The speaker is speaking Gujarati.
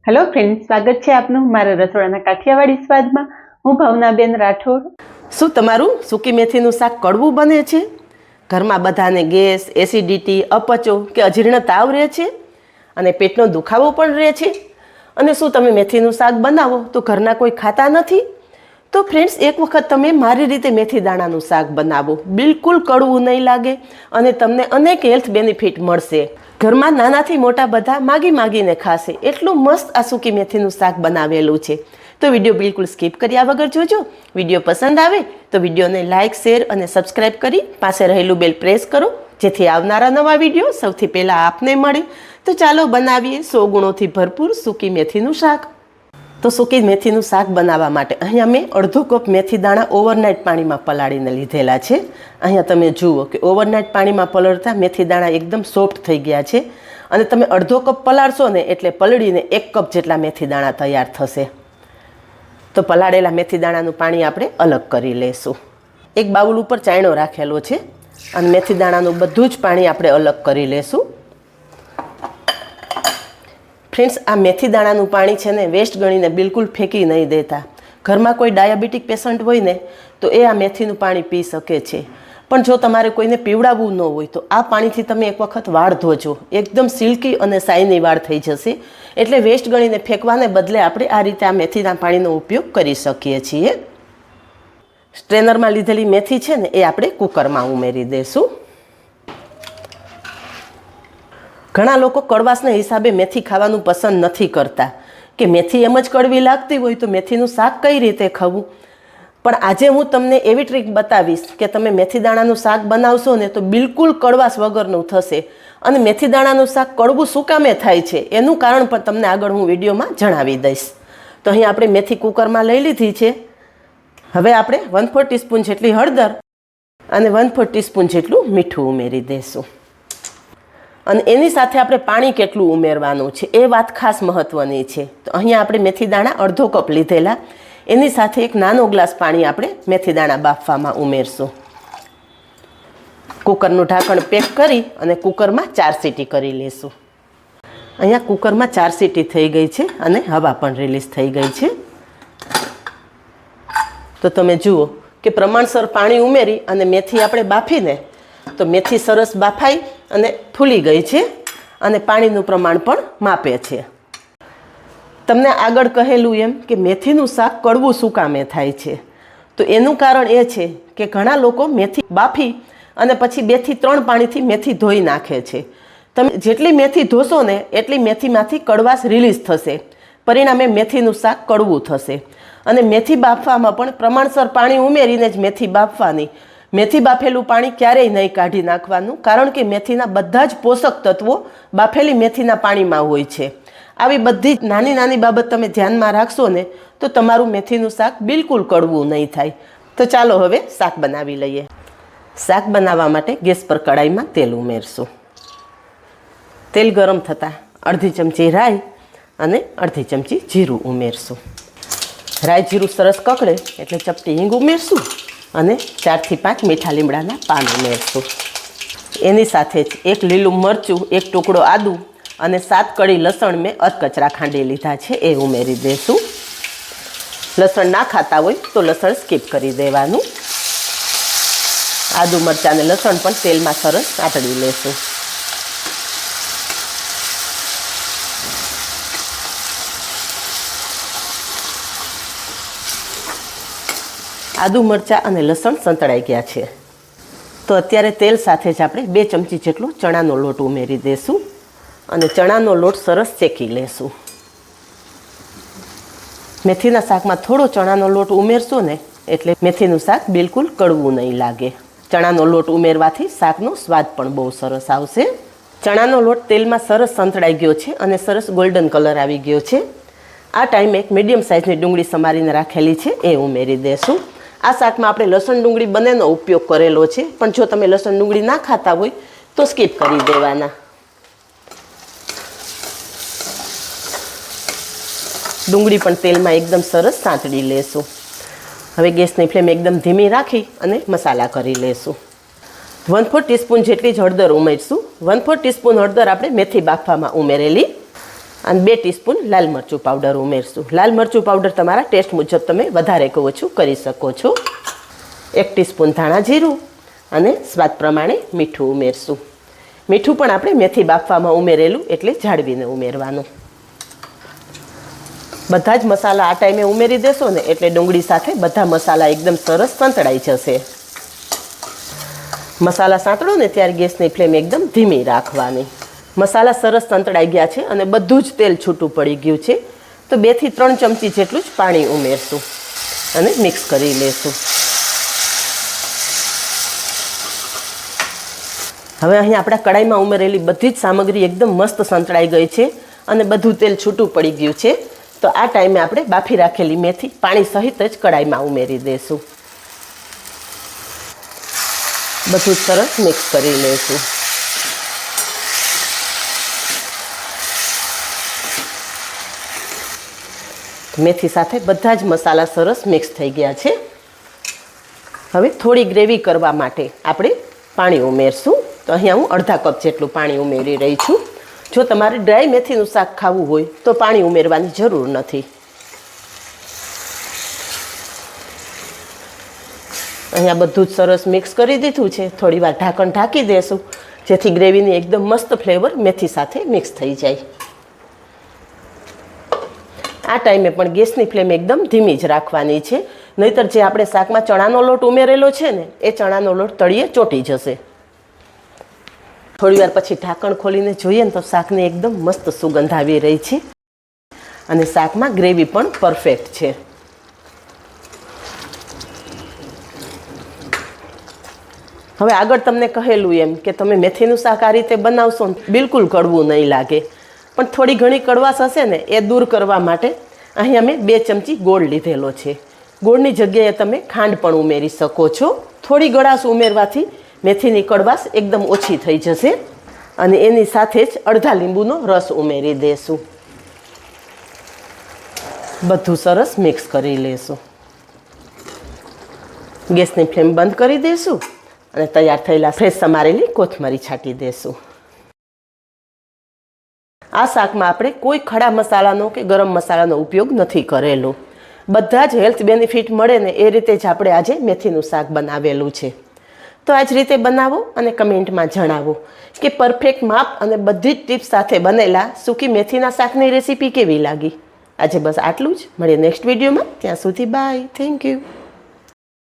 હેલો ફ્રેન્ડ્સ, સ્વાગત છે આપનું મારા રસોડાના કાઠિયાવાડી સ્વાદમાં. હું ભાવનાબેન રાઠોડ. શું તમારું સૂકી મેથીનું શાક કડવું બને છે? ઘરમાં બધાને ગેસ, એસિડિટી, અપચો કે અજીર્ણ તાવ રહે છે અને પેટનો દુખાવો પણ રહે છે? અને શું તમે મેથીનું શાક બનાવો તો ઘરના કોઈ ખાતા નથી? તો ફ્રેન્ડ્સ, એક વખત તમે મારી રીતે મેથી દાણાનું શાક બનાવો. બિલકુલ કડવું નહીં લાગે અને તમને અનેક હેલ્થ બેનિફિટ મળશે. ઘરમાં નાનાથી મોટા બધા માગીને ખાશે. એટલું મસ્ત આ સૂકી મેથીનું શાક બનાવેલું છે. તો વિડીયો બિલકુલ સ્કીપ કર્યા વગર જોજો. વિડીયો પસંદ આવે તો વિડીયોને લાઇક, શેર અને સબસ્ક્રાઈબ કરી પાસે રહેલું બેલ પ્રેસ કરો, જેથી આવનારા નવા વિડીયો સૌથી પહેલાં આપને મળે. તો ચાલો બનાવીએ 100 ગુણોથી ભરપૂર સૂકી મેથીનું શાક. તો સૂકી મેથીનું શાક બનાવવા માટે અહીંયા મેં અડધો કપ મેથી દાણા ઓવરનાઇટ પાણીમાં પલાળીને લીધેલા છે. અહીંયા તમે જુઓ કે ઓવરનાઇટ પાણીમાં પલળતા મેથી દાણા એકદમ સોફ્ટ થઈ ગયા છે. અને તમે અડધો કપ પલાળશો ને એટલે પલળીને 1 કપ જેટલા મેથી દાણા તૈયાર થશે. તો પલાળેલા મેથી દાણાનું પાણી આપણે અલગ કરી લઈશું. એક બાઉલ ઉપર ચાયણો રાખેલો છે અને મેથી દાણાનું બધું જ પાણી આપણે અલગ કરી લઈશું. ફ્રેન્ડ્સ, આ મેથી દાણાનું પાણી છે ને વેસ્ટ ગણીને બિલકુલ ફેંકી નહીં દેતા. ઘરમાં કોઈ ડાયાબિટીક પેશન્ટ હોય ને તો એ આ મેથીનું પાણી પી શકે છે. પણ જો તમારે કોઈને પીવડાવવું ન હોય તો આ પાણીથી તમે એક વખત વાળ ધોજો. એકદમ સિલ્કી અને શાઇની વાળ થઈ જશે. એટલે વેસ્ટ ગણીને ફેંકવાને બદલે આપણે આ રીતે આ મેથીના પાણીનો ઉપયોગ કરી શકીએ છીએ. સ્ટ્રેનરમાં લીધેલી મેથી છે ને એ આપણે કુકરમાં ઉમેરી દઈશું. ઘણા લોકો કડવાશના હિસાબે મેથી ખાવાનું પસંદ નથી કરતા કે મેથી એમ જ કડવી લાગતી હોય તો મેથીનું શાક કઈ રીતે ખાવું. પણ આજે હું તમને એવી ટ્રીક બતાવીશ કે તમે મેથી દાણાનું શાક બનાવશો ને તો બિલકુલ કડવાશ વગરનું થશે. અને મેથી દાણાનું શાક કડવું શું કામે થાય છે એનું કારણ પણ તમને આગળ હું વિડીયોમાં જણાવી દઈશ. તો અહીં આપણે મેથી કુકરમાં લઈ લીધી છે. હવે આપણે 1/4 ટીસ્પૂન જેટલી હળદર અને 1/4 ટીસ્પૂન જેટલું મીઠું ઉમેરી દઈશું. અને એની સાથે આપણે પાણી કેટલું ઉમેરવાનું છે એ વાત ખાસ મહત્ત્વની છે. તો અહીંયા આપણે મેથી દાણા અડધો કપ લીધેલા, એની સાથે એક નાનો ગ્લાસ પાણી આપણે મેથી દાણા બાફવામાં ઉમેરશું. કુકરનું ઢાંકણ પેક કરી અને કુકરમાં 4 સીટી કરી લઈશું. અહીંયા કુકરમાં 4 સીટી થઈ ગઈ છે અને હવા પણ રિલીઝ થઈ ગઈ છે. તો તમે જુઓ કે પ્રમાણસર પાણી ઉમેરી અને મેથી આપણે બાફીને તો મેથી સરસ બાફાઈ અને ફૂલી ગઈ છે અને પાણીનું પ્રમાણ પણ માપે છે. તમને આગળ કહેલું એમ કે મેથીનું શાક કડવું શું કામે થાય છે? તો એનું કારણ એ છે કે ઘણા લોકો મેથી બાફી અને પછી 2 થી 3 પાણીથી મેથી ધોઈ નાખે છે. તમે જેટલી મેથી ધોશો ને એટલી મેથીમાંથી કડવાશ રિલીઝ થશે. પરિણામે મેથીનું શાક કડવું થશે. અને મેથી બાફવામાં પણ પ્રમાણસર પાણી ઉમેરીને જ મેથી બાફવાની. મેથી બાફેલું પાણી ક્યારેય નહીં કાઢી નાખવાનું, કારણ કે મેથીના બધા જ પોષક તત્વો બાફેલી મેથીના પાણીમાં હોય છે. આવી બધી જ નાની નાની બાબત તમે ધ્યાનમાં રાખશો ને તો તમારું મેથીનું શાક બિલકુલ કડવું નહીં થાય. તો ચાલો હવે શાક બનાવી લઈએ. શાક બનાવવા માટે ગેસ પર કડાઈમાં તેલ ઉમેરશું. તેલ ગરમ થતાં અડધી ચમચી રાઈ અને અડધી ચમચી જીરું ઉમેરશું. રાઈ જીરું સરસ કકડે એટલે ચપટી હિંગ ઉમેરશું અને 4 થી 5 મીઠા લીમડાના પાન ઉમેરશું. એની સાથે જ એક લીલું મરચું, એક ટુકડો આદું અને 7 કળી લસણ મેં અધકચરા ખાંડી લીધા છે એ ઉમેરી દઈશું. લસણ ના ખાતા હોય તો લસણ સ્કીપ કરી દેવાનું. આદુ, મરચાં અને લસણ પણ તેલમાં સરસ સાતળી લેશું. આદુ, મરચાં અને લસણ સંતળાઈ ગયા છે. તો અત્યારે તેલ સાથે જ આપણે 2 ચમચી જેટલો ચણાનો લોટ ઉમેરી દઈશું અને ચણાનો લોટ સરસ શેકી લેશું. મેથીના શાકમાં થોડો ચણાનો લોટ ઉમેરશો ને એટલે મેથીનું શાક બિલકુલ કડવું નહીં લાગે. ચણાનો લોટ ઉમેરવાથી શાકનો સ્વાદ પણ બહુ સરસ આવશે. ચણાનો લોટ તેલમાં સરસ સંતળાઈ ગયો છે અને સરસ ગોલ્ડન કલર આવી ગયો છે. આ ટાઈમે એક મીડિયમ સાઇઝની ડુંગળી સમારીને રાખેલી છે એ ઉમેરી દઈશું. આ શાકમાં આપણે લસણ ડુંગળી બંનેનો ઉપયોગ કરેલો છે, પણ જો તમે લસણ ડુંગળી ના ખાતા હોય તો સ્કીપ કરી દેવાના. ડુંગળી પણ તેલમાં એકદમ સરસ સાંતળી લેશું. હવે ગેસની ફ્લેમ એકદમ ધીમી રાખી અને મસાલા કરી લેશું. 1/4 ટીસ્પૂન જેટલી જ હળદર ઉમેરીશું. 1/4 ટીસ્પૂન હળદર આપણે મેથી બાફવામાં ઉમેરેલી. અને 2 ટીસ્પૂન લાલ મરચું પાવડર ઉમેરશું. લાલ મરચું પાવડર તમારા ટેસ્ટ મુજબ તમે વધારે કે ઓછું કરી શકો છો. 1 ટીસ્પૂન ધાણા જીરું અને સ્વાદ પ્રમાણે મીઠું ઉમેરશું. મીઠું પણ આપણે મેથી બાફવામાં ઉમેરેલું એટલે જાળવીને ઉમેરવાનું. બધા જ મસાલા આ ટાઈમે ઉમેરી દેશો ને એટલે ડુંગળી સાથે બધા મસાલા એકદમ સરસ સંતળાઈ જશે. મસાલા સાંતળો ને ત્યારે ગેસની ફ્લેમ એકદમ ધીમી રાખવાની. મસાલા સરસ સંતળાઈ ગયા છે અને બધું જ તેલ છૂટું પડી ગયું છે. તો 2 થી 3 ચમચી જેટલું જ પાણી ઉમેરશું અને મિક્સ કરી લેશું. હવે અહીં આપણા કડાઈમાં ઉમેરેલી બધી જ સામગ્રી એકદમ મસ્ત સંતળાઈ ગઈ છે અને બધું તેલ છૂટું પડી ગયું છે. તો આ ટાઈમે આપણે બાફી રાખેલી મેથી પાણી સહિત જ કડાઈમાં ઉમેરી દઈશું. બધું જ સરસ મિક્સ કરી લઈશું. મેથી સાથે બધા જ મસાલા સરસ મિક્સ થઈ ગયા છે. હવે થોડી ગ્રેવી કરવા માટે આપણે પાણી ઉમેરશું. તો અહીંયા હું અડધા કપ જેટલું પાણી ઉમેરી રહી છું. જો તમારે ડ્રાય મેથીનું શાક ખાવું હોય તો પાણી ઉમેરવાની જરૂર નથી. અહીંયા બધું જ સરસ મિક્સ કરી દીધું છે. થોડી વાર ઢાંકણ ઢાંકી દેશું જેથી ગ્રેવીની એકદમ મસ્ત ફ્લેવર મેથી સાથે મિક્સ થઈ જાય. આ ટાઈમે પણ ગેસની ફ્લેમ એકદમ ધીમી જ રાખવાની છે, નહીંતર જે આપણે શાકમાં ચણાનો લોટ ઉમેરેલો છે ને એ ચણાનો લોટ તળિયે ચોંટી જશે. થોડી વાર પછી ઢાંકણ ખોલીને જોઈએ ને તો શાકની એકદમ મસ્ત સુગંધ આવી રહી છે અને શાકમાં ગ્રેવી પણ પરફેક્ટ છે. હવે આગળ તમને કહેલું એમ કે તમે મેથીનું શાક આ રીતે બનાવશો ને બિલકુલ કડવું નહીં લાગે, પણ થોડી ઘણી કડવાશ હશે ને એ દૂર કરવા માટે અહીં અમે 2 ચમચી ગોળ લીધેલો છે. ગોળની જગ્યાએ તમે ખાંડ પણ ઉમેરી શકો છો. થોડી ગળાશ ઉમેરવાથી મેથીની કડવાશ એકદમ ઓછી થઈ જશે અને એની સાથે જ અડધા લીંબુનો રસ ઉમેરી દેશું. બધું સરસ મિક્સ કરી લેશું. ગેસની ફ્લેમ બંધ કરી દઈશું અને તૈયાર થયેલા ફ્રેશ સમારેલી કોથમરી છાંટી દેશું. આ શાકમાં આપણે કોઈ ખડા મસાલાનો કે ગરમ મસાલાનો ઉપયોગ નથી કરેલો. બધા જ હેલ્થ બેનિફિટ મળે ને એ રીતે જ આપણે આજે મેથીનું શાક બનાવેલું છે. તો આ જ રીતે બનાવો અને કમેન્ટમાં જણાવો કે પરફેક્ટ માપ અને બધી જ ટિપ્સ સાથે બનેલા સૂકી મેથીના શાકની રેસીપી કેવી લાગી. આજે બસ આટલું જ. મળીએ નેક્સ્ટ વિડીયોમાં. ત્યાં સુધી બાય. Thank you.